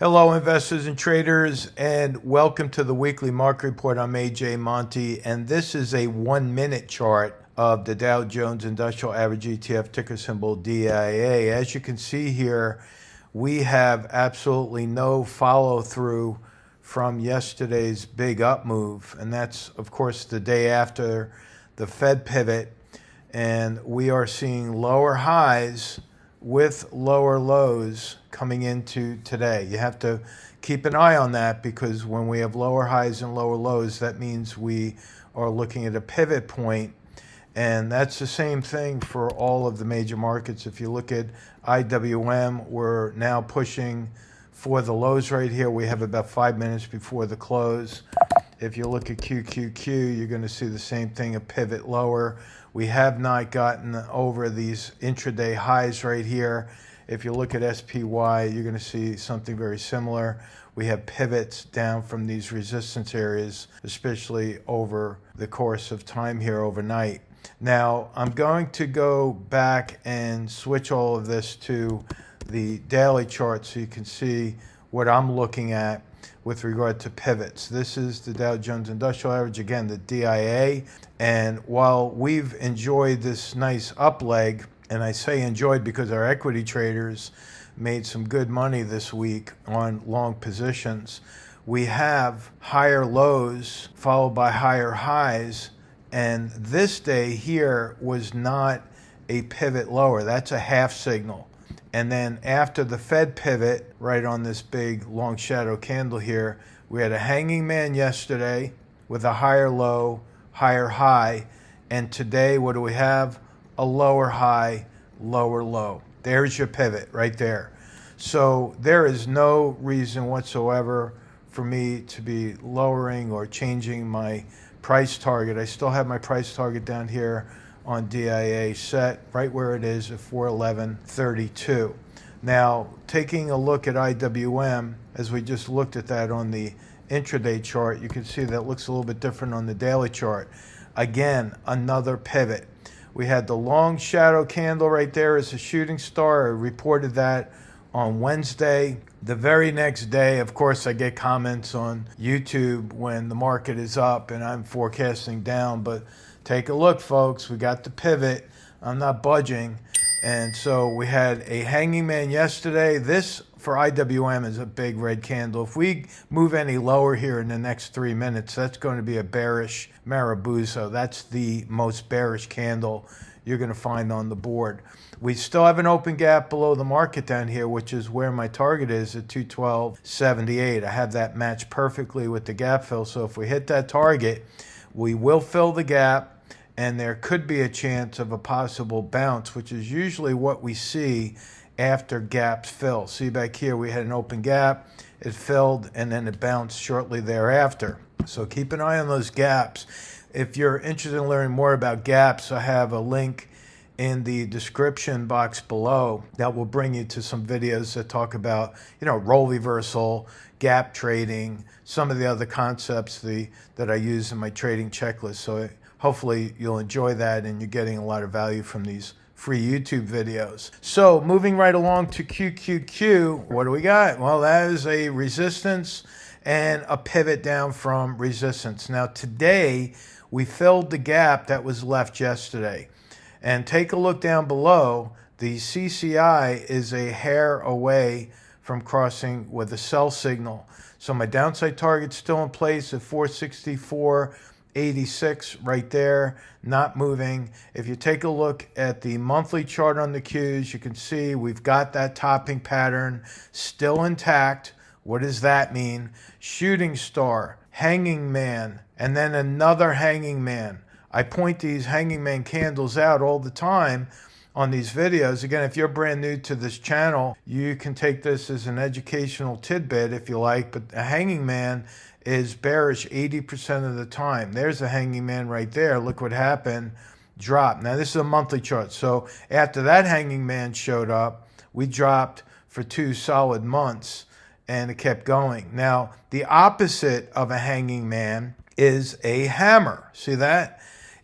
Hello, investors and traders, and welcome to the weekly market report. I'm AJ Monte, and this is a 1-minute chart of the Dow Jones Industrial Average ETF, ticker symbol DIA. As you can see here, we have absolutely no follow through from yesterday's big up move, and that's, of course, the day after the Fed pivot, and we are seeing lower highs with lower lows coming into today. You have to keep an eye on that, because when we have lower highs and lower lows, that means we are looking at a pivot point. And that's the same thing for all of the major markets. If you look at IWM, we're now pushing for the lows right here. We have about 5 minutes before the close. If you look at QQQ, you're going to see the same thing, a pivot lower. We have not gotten over these intraday highs right here. If you look at SPY, you're going to see something very similar. We have pivots down from these resistance areas, especially over the course of time here overnight. Now, I'm going to go back and switch all of this to the daily chart so you can see what I'm looking at with regard to pivots. This is the Dow Jones Industrial Average, again, the DIA. And while we've enjoyed this nice up leg, and I say enjoyed because our equity traders made some good money this week on long positions, we have higher lows followed by higher highs. And this day here was not a pivot lower. That's a half signal. And then after the Fed pivot, right on this big long shadow candle here, we had a hanging man yesterday with a higher low, higher high. And today, what do we have? A lower high, lower low. There's your pivot right there. So there is no reason whatsoever for me to be lowering or changing my price target. I still have my price target down here on DIA set right where it is at 411.32. Now, taking a look at IWM, as we just looked at that on the intraday chart, you can see that looks a little bit different on the daily chart. Again, another pivot. We had the long shadow candle right there as a shooting star. I reported that on Wednesday. The very next day, of course, I get comments on YouTube when the market is up and I'm forecasting down, but take a look, folks. We got the pivot. I'm not budging. And so we had a hanging man yesterday. This for IWM is a big red candle. If we move any lower here in the next 3 minutes, that's going to be a bearish Marabuzo. That's the most bearish candle you're going to find on the board. We still have an open gap below the market down here, which is where my target is at 212.78. I have that matched perfectly with the gap fill. So if we hit that target, we will fill the gap, and there could be a chance of a possible bounce, which is usually what we see after gaps fill. See back here, we had an open gap, it filled, and then it bounced shortly thereafter. So keep an eye on those gaps. If you're interested in learning more about gaps, I have a link in the description box below that will bring you to some videos that talk about, role reversal, gap trading, some of the other concepts that I use in my trading checklist. So hopefully you'll enjoy that, and you're getting a lot of value from these free YouTube videos. So moving right along to QQQ, what do we got? Well, that is a resistance and a pivot down from resistance. Now today, we filled the gap that was left yesterday. And take a look down below. The CCI is a hair away from crossing with a sell signal. So my downside target's still in place at 464.86 right there, not moving. If you take a look at the monthly chart on the Qs, you can see we've got that topping pattern still intact. What does that mean? Shooting star, hanging man, and then another hanging man. I point these hanging man candles out all the time on these videos. Again, if you're brand new to this channel, you can take this as an educational tidbit if you like, but a hanging man is bearish 80% of the time. There's a hanging man right there. Look what happened. Drop. Now, this is a monthly chart. So after that hanging man showed up, we dropped for 2 solid months, and it kept going. Now, the opposite of a hanging man is a hammer. See that?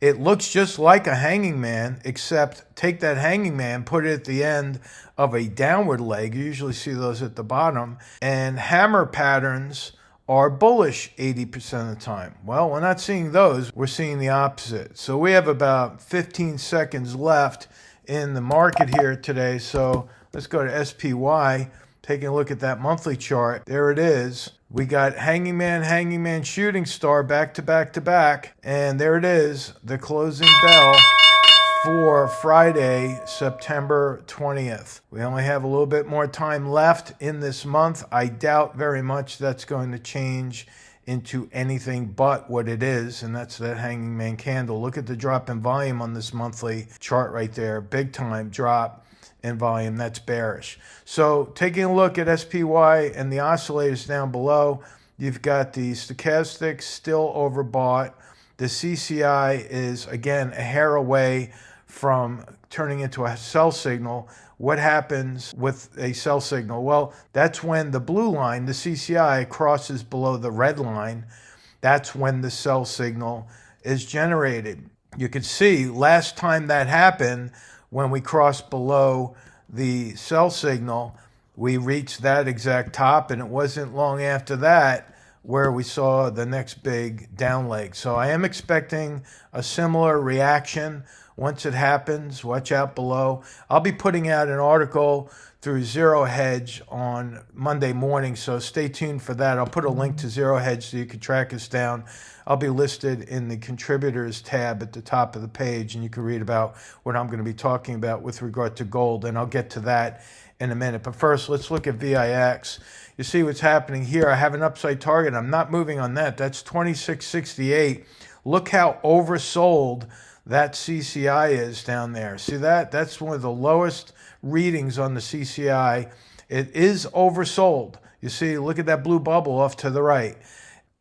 It looks just like a hanging man, except take that hanging man, put it at the end of a downward leg. You usually see those at the bottom. And hammer patterns are bullish 80% of the time. Well, we're not seeing those. We're seeing the opposite. So we have about 15 seconds left in the market here today. So let's go to SPY. Taking a look at that monthly chart. There it is. We got hanging man, shooting star back to back to back. And there it is, the closing bell for Friday, September 20th. We only have a little bit more time left in this month. I doubt very much that's going to change into anything but what it is, and that's that hanging man candle. Look at the drop in volume on this monthly chart right there. Big time drop in volume. That's bearish. So taking a look at SPY and the oscillators down below, you've got the stochastics still overbought. The CCI is, again, a hair away from turning into a sell signal. What happens with a sell signal? Well, that's when the blue line, the CCI, crosses below the red line. That's when the sell signal is generated. You can see last time that happened, when we crossed below the sell signal, we reached that exact top, and it wasn't long after that where we saw the next big down leg. So I am expecting a similar reaction once it happens. Watch out below. I'll be putting out an article through Zero Hedge on Monday morning, so stay tuned for that. I'll put a link to Zero Hedge so you can track us down. I'll be listed in the contributors tab at the top of the page, and you can read about what I'm going to be talking about with regard to gold, and I'll get to that in a minute. But first, let's look at VIX. You see what's happening here. I have an upside target. I'm not moving on that. That's 2668. Look how oversold that CCI is down there. See that? That's one of the lowest readings on the CCI. It is oversold. You see, look at that blue bubble off to the right.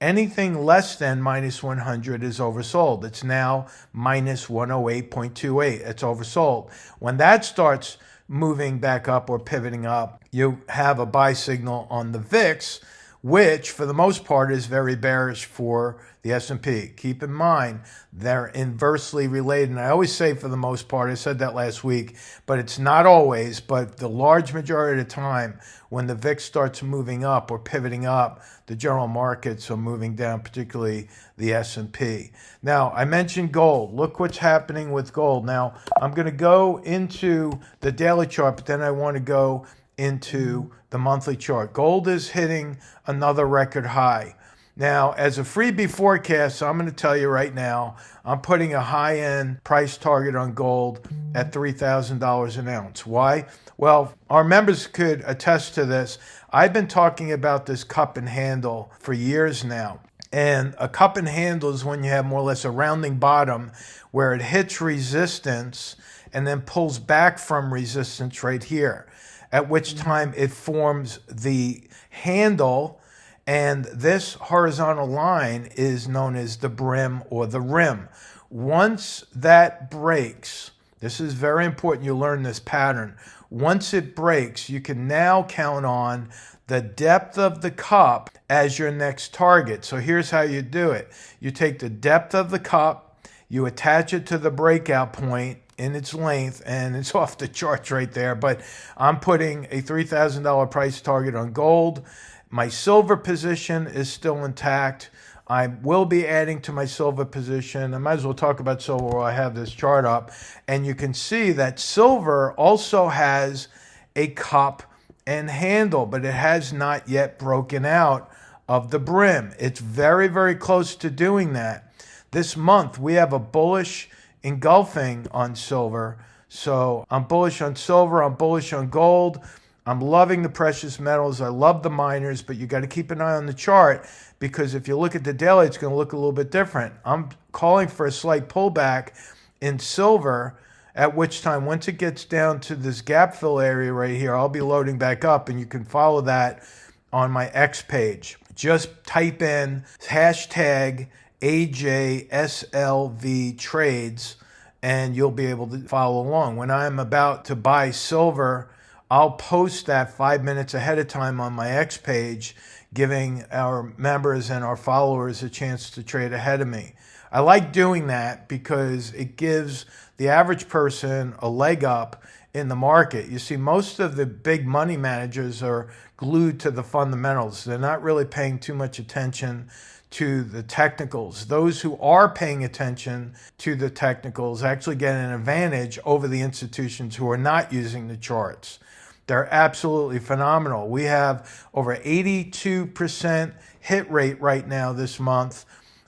Anything less than minus 100 is oversold. It's now minus 108.28. It's oversold. When that starts moving back up or pivoting up, you have a buy signal on the VIX, which for the most part is very bearish for the S&P. Keep in mind, they're inversely related. And I always say for the most part, I said that last week, but it's not always, but the large majority of the time, when the VIX starts moving up or pivoting up, the general markets are moving down, particularly the S&P. Now, I mentioned gold. Look what's happening with gold. Now, I'm going to go into the daily chart, but then I want to go into the monthly chart. Gold is hitting another record high. Now, as a freebie forecast, I'm going to tell you right now, I'm putting a high-end price target on gold at $3,000 an ounce. Why? Well, our members could attest to this. I've been talking about this cup and handle for years now. And a cup and handle is when you have more or less a rounding bottom where it hits resistance and then pulls back from resistance right here, at which time it forms the handle. And this horizontal line is known as the brim or the rim. Once that breaks, this is very important you learn this pattern. Once it breaks, you can now count on the depth of the cup as your next target. So here's how you do it. You take the depth of the cup, you attach it to the breakout point in its length, and it's off the charts right there. But I'm putting a $3,000 price target on gold. My silver position is still intact. I will be adding to my silver position. I might as well talk about silver while I have this chart up. And you can see that silver also has a cup and handle, but it has not yet broken out of the brim. It's very, very close to doing that. This month, we have a bullish engulfing on silver. So I'm bullish on silver. I'm bullish on gold. I'm loving the precious metals. I love the miners, but you got to keep an eye on the chart because if you look at the daily, it's going to look a little bit different. I'm calling for a slight pullback in silver, at which time, once it gets down to this gap fill area right here, I'll be loading back up, and you can follow that on my X page. Just type in hashtag AJSLV trades, and you'll be able to follow along. When I'm about to buy silver, I'll post that 5 minutes ahead of time on my X page, giving our members and our followers a chance to trade ahead of me. I like doing that because it gives the average person a leg up in the market. You see, most of the big money managers are glued to the fundamentals. They're not really paying too much attention to the technicals. Those who are paying attention to the technicals actually get an advantage over the institutions who are not using the charts. They're absolutely phenomenal. We have over 82% hit rate right now this month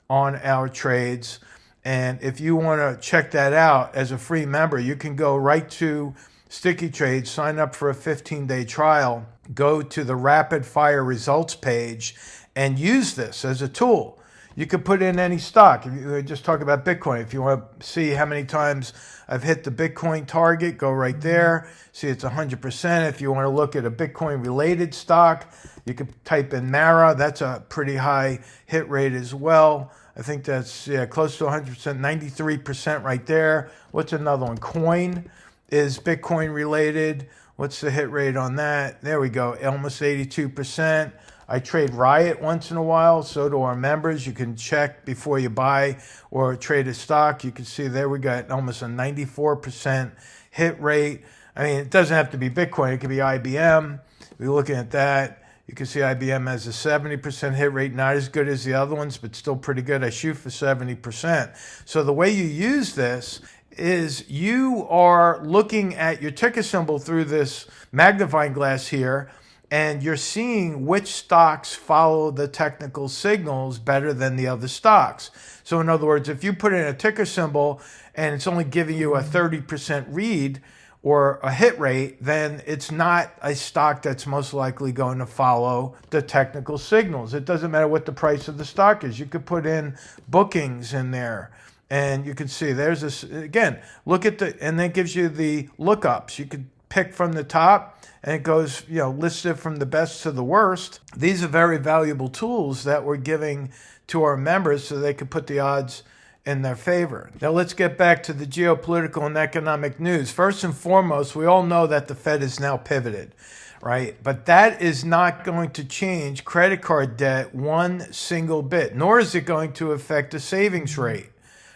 on our trades. And if you want to check that out as a free member, you can go right to StickyTrades, sign up for a 15-day trial, go to the rapid fire results page, and use this as a tool. You could put in any stock. If you just talk about Bitcoin, if you want to see how many times I've hit the Bitcoin target, go right there. See, it's 100%. If you want to look at a Bitcoin-related stock, you could type in Mara. That's a pretty high hit rate as well. I think that's close to 100%, 93% right there. What's another one? Coin is Bitcoin-related. What's the hit rate on that? There we go, almost 82%. I trade Riot once in a while, so do our members. You can check before you buy or trade a stock. You can see there we got almost a 94% hit rate. I mean, it doesn't have to be Bitcoin. It could be IBM. We're looking at that. You can see IBM has a 70% hit rate, not as good as the other ones, but still pretty good. I shoot for 70%. So the way you use this is you are looking at your ticker symbol through this magnifying glass here, and you're seeing which stocks follow the technical signals better than the other stocks. So in other words, if you put in a ticker symbol and it's only giving you a 30% read or a hit rate, then it's not a stock that's most likely going to follow the technical signals. It doesn't matter what the price of the stock is. You could put in bookings in there, and you can see there's this, again, look at the, and that gives you the lookups. You could pick from the top, and it goes, listed from the best to the worst. These are very valuable tools that we're giving to our members so they can put the odds in their favor. Now let's get back to the geopolitical and economic news. First and foremost, we all know that the Fed is now pivoted, right? But that is not going to change credit card debt one single bit, nor is it going to affect the savings rate,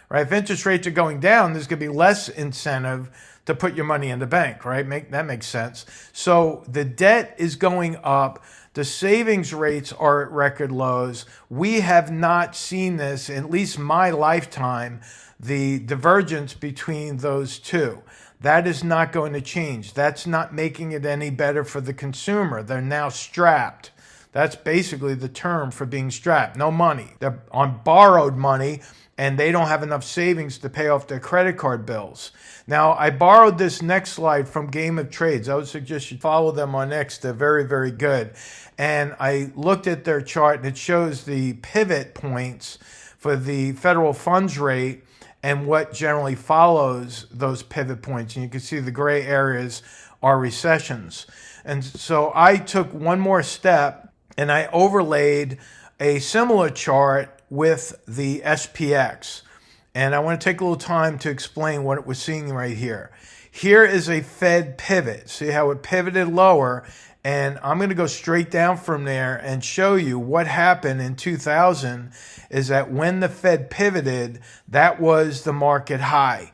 right? If interest rates are going down, there's going to be less incentive to put your money in the bank, right? That makes sense. So the debt is going up. The savings rates are at record lows. We have not seen this, in at least my lifetime, the divergence between those two. That is not going to change. That's not making it any better for the consumer. They're now strapped. That's basically the term for being strapped. No money. They're on borrowed money, and they don't have enough savings to pay off their credit card bills. Now, I borrowed this next slide from Game of Trades. I would suggest you follow them on X. They're very, very good. And I looked at their chart, and it shows the pivot points for the federal funds rate and what generally follows those pivot points. And you can see the gray areas are recessions. And so I took one more step, and I overlaid a similar chart with the SPX. And I want to take a little time to explain what we're seeing right here. Here is a Fed pivot. See how it pivoted lower? And I'm going to go straight down from there and show you what happened in 2000 is that when the Fed pivoted, that was the market high.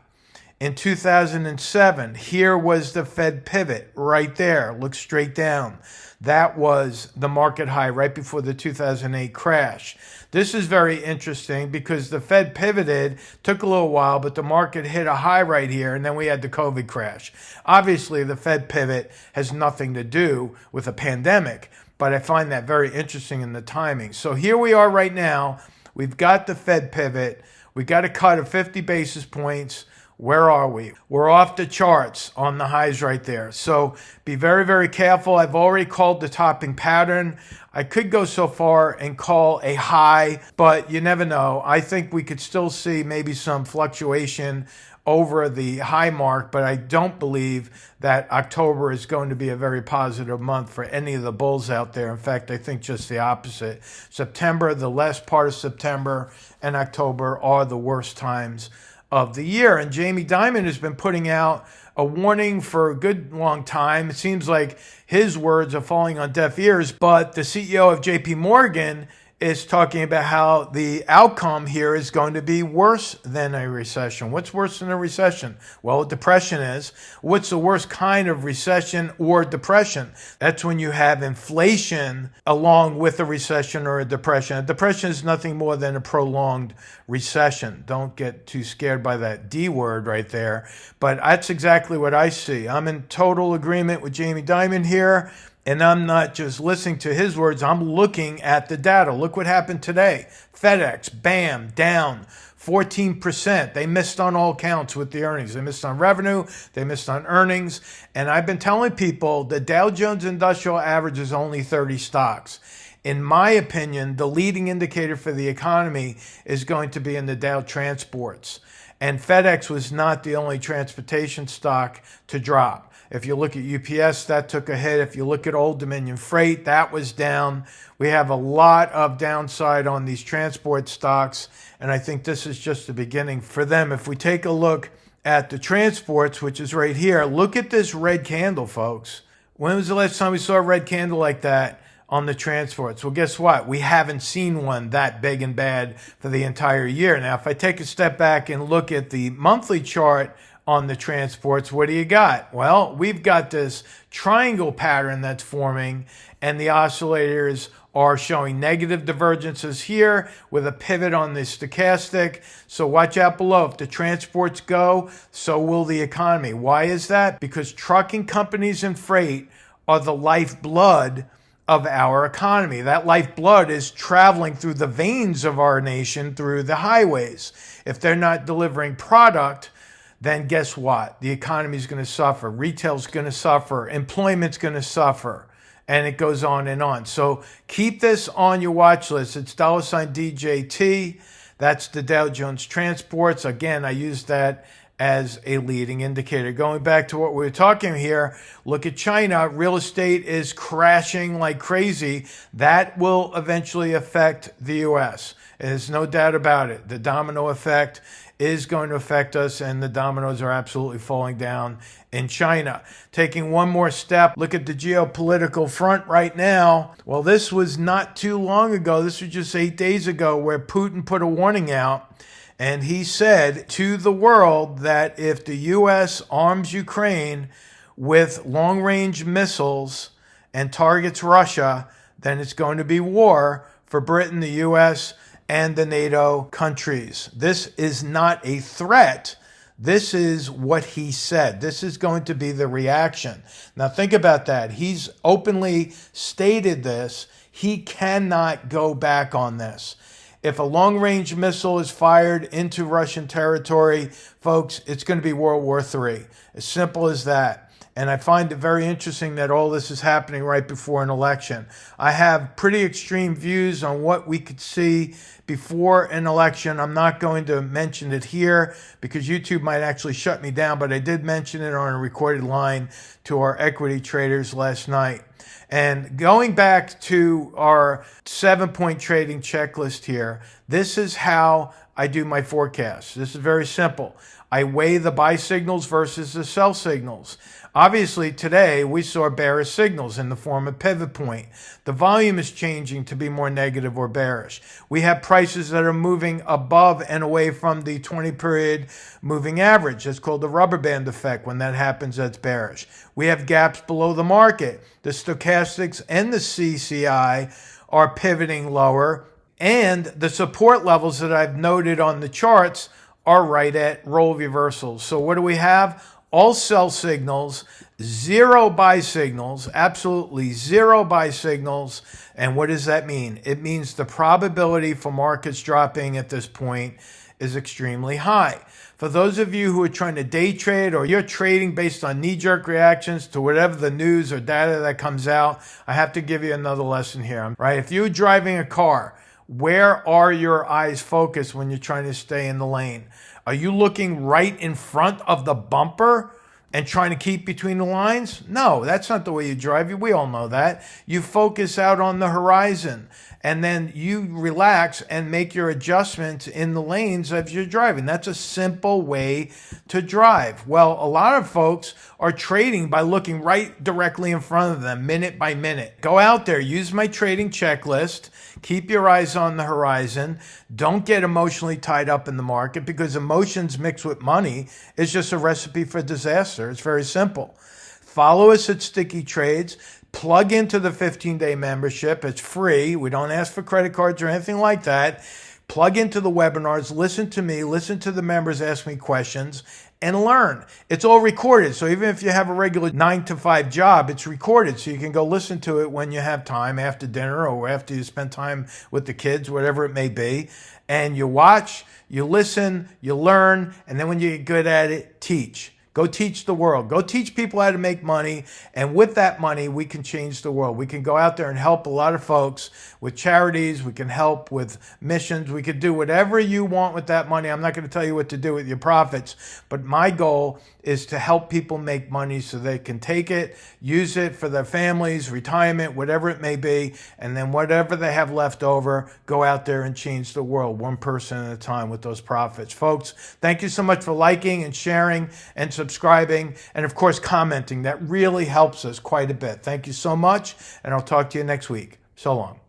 In 2007, here was the Fed pivot right there. Look straight down. That was the market high right before the 2008 crash. This is very interesting because the Fed pivoted, took a little while, but the market hit a high right here, and then we had the COVID crash. Obviously, the Fed pivot has nothing to do with a pandemic, but I find that very interesting in the timing. So here we are right now. We've got the Fed pivot. We got a cut of 50 basis points. Where are we? We're off the charts on the highs right there. So be very, very careful. I've already called the topping pattern. I could go so far and call a high, but you never know. I think we could still see maybe some fluctuation over the high mark, but I don't believe that October is going to be a very positive month for any of the bulls out there. In fact, I think just the opposite. September, the last part of September, and October are the worst times of the year. And Jamie Dimon has been putting out a warning for a good long time. It seems like his words are falling on deaf ears, but the CEO of JP Morgan is talking about how the outcome here is going to be worse than a recession. What's worse than a recession? Well, a depression is. What's the worst kind of recession or depression? That's when you have inflation along with a recession or a depression. A depression is nothing more than a prolonged recession. Don't get too scared by that D word right there. But that's exactly what I see. I'm in total agreement with Jamie Dimon here. And I'm not just listening to his words, I'm looking at the data. Look what happened today. FedEx, bam, down 14%. They missed on all counts with the earnings. They missed on revenue, they missed on earnings. And I've been telling people the Dow Jones Industrial Average is only 30 stocks. In my opinion, the leading indicator for the economy is going to be in the Dow Transports. And FedEx was not the only transportation stock to drop. If you look at UPS, that took a hit. If you look at Old Dominion Freight, that was down. We have a lot of downside on these transport stocks, and I think this is just the beginning for them. If we take a look at the transports, which is right here, look at this red candle, folks. When was the last time we saw a red candle like that on the transports? Well, guess what? We haven't seen one that big and bad for the entire year. Now, if I take a step back and look at the monthly chart on the transports, what do you got? Well, we've got this triangle pattern that's forming, and the oscillators are showing negative divergences here with a pivot on the stochastic. So watch out below. If the transports go, so will the economy. Why is that? Because trucking companies and freight are the lifeblood of our economy. That lifeblood is traveling through the veins of our nation through the highways. If they're not delivering product, then guess what? The economy is going to suffer. Retail's going to suffer. Employment's going to suffer. And it goes on and on. So keep this on your watch list. It's $DJT. That's the Dow Jones Transports. Again, I use that as a leading indicator. Going back to what we were talking here, look at China. Real estate is crashing like crazy. That will eventually affect the U.S. There's no doubt about it. The domino effect is going to affect us, and the dominoes are absolutely falling down in China. Taking one more step, look at the geopolitical front right now. Well, this was not too long ago. This was just 8 days ago where Putin put a warning out, and he said to the world that if the U.S. arms Ukraine with long-range missiles and targets Russia, then it's going to be war for Britain, the U.S., and the NATO countries. This is not a threat. This is what he said. This is going to be the reaction. Now think about that. He's openly stated this. He cannot go back on this. If a long-range missile is fired into Russian territory, folks, it's going to be World War III. As simple as that. And I find it very interesting that all this is happening right before an election. I have pretty extreme views on what we could see before an election. I'm not going to mention it here because YouTube might actually shut me down, but I did mention it on a recorded line to our equity traders last night. And going back to our 7-point trading checklist here, this is how I do my forecast. This is very simple. I weigh the buy signals versus the sell signals. Obviously, today we saw bearish signals in the form of pivot point. The volume is changing to be more negative or bearish. We have prices that are moving above and away from the 20-period moving average. That's called the rubber band effect. When that happens, that's bearish. We have gaps below the market. The stochastics and the CCI are pivoting lower, and the support levels that I've noted on the charts are right at role reversals. So what do we have? All sell signals, zero buy signals, absolutely zero buy signals. And what does that mean? It means the probability for markets dropping at this point is extremely high. For those of you who are trying to day trade or you're trading based on knee-jerk reactions to whatever the news or data that comes out, I have to give you another lesson here. Right? If you're driving a car, where are your eyes focused when you're trying to stay in the lane? Are you looking right in front of the bumper and trying to keep between the lines? No, that's not the way you drive. We all know that. You focus out on the horizon, and then you relax and make your adjustments in the lanes as you're driving. That's a simple way to drive. Well, a lot of folks are trading by looking right directly in front of them, minute by minute. Go out there, use my trading checklist, keep your eyes on the horizon. Don't get emotionally tied up in the market, because emotions mixed with money is just a recipe for disaster. It's very simple. Follow us at Sticky Trades. Plug into the 15-day membership. It's free. We don't ask for credit cards or anything like that. Plug into the webinars. Listen to me. Listen to the members ask me questions and learn. It's all recorded. So even if you have a regular 9-to-5 job, it's recorded. So you can go listen to it when you have time, after dinner or after you spend time with the kids, whatever it may be. And you watch, you listen, you learn, and then when you get good at it, teach. Go teach the world. Go teach people how to make money. And with that money, we can change the world. We can go out there and help a lot of folks with charities. We can help with missions. We could do whatever you want with that money. I'm not going to tell you what to do with your profits, but my goal is to help people make money so they can take it, use it for their families, retirement, whatever it may be, and then whatever they have left over, go out there and change the world one person at a time with those profits. Folks, thank you so much for liking and sharing and subscribing, and of course commenting. That really helps us quite a bit. Thank you so much, and I'll talk to you next week. So long.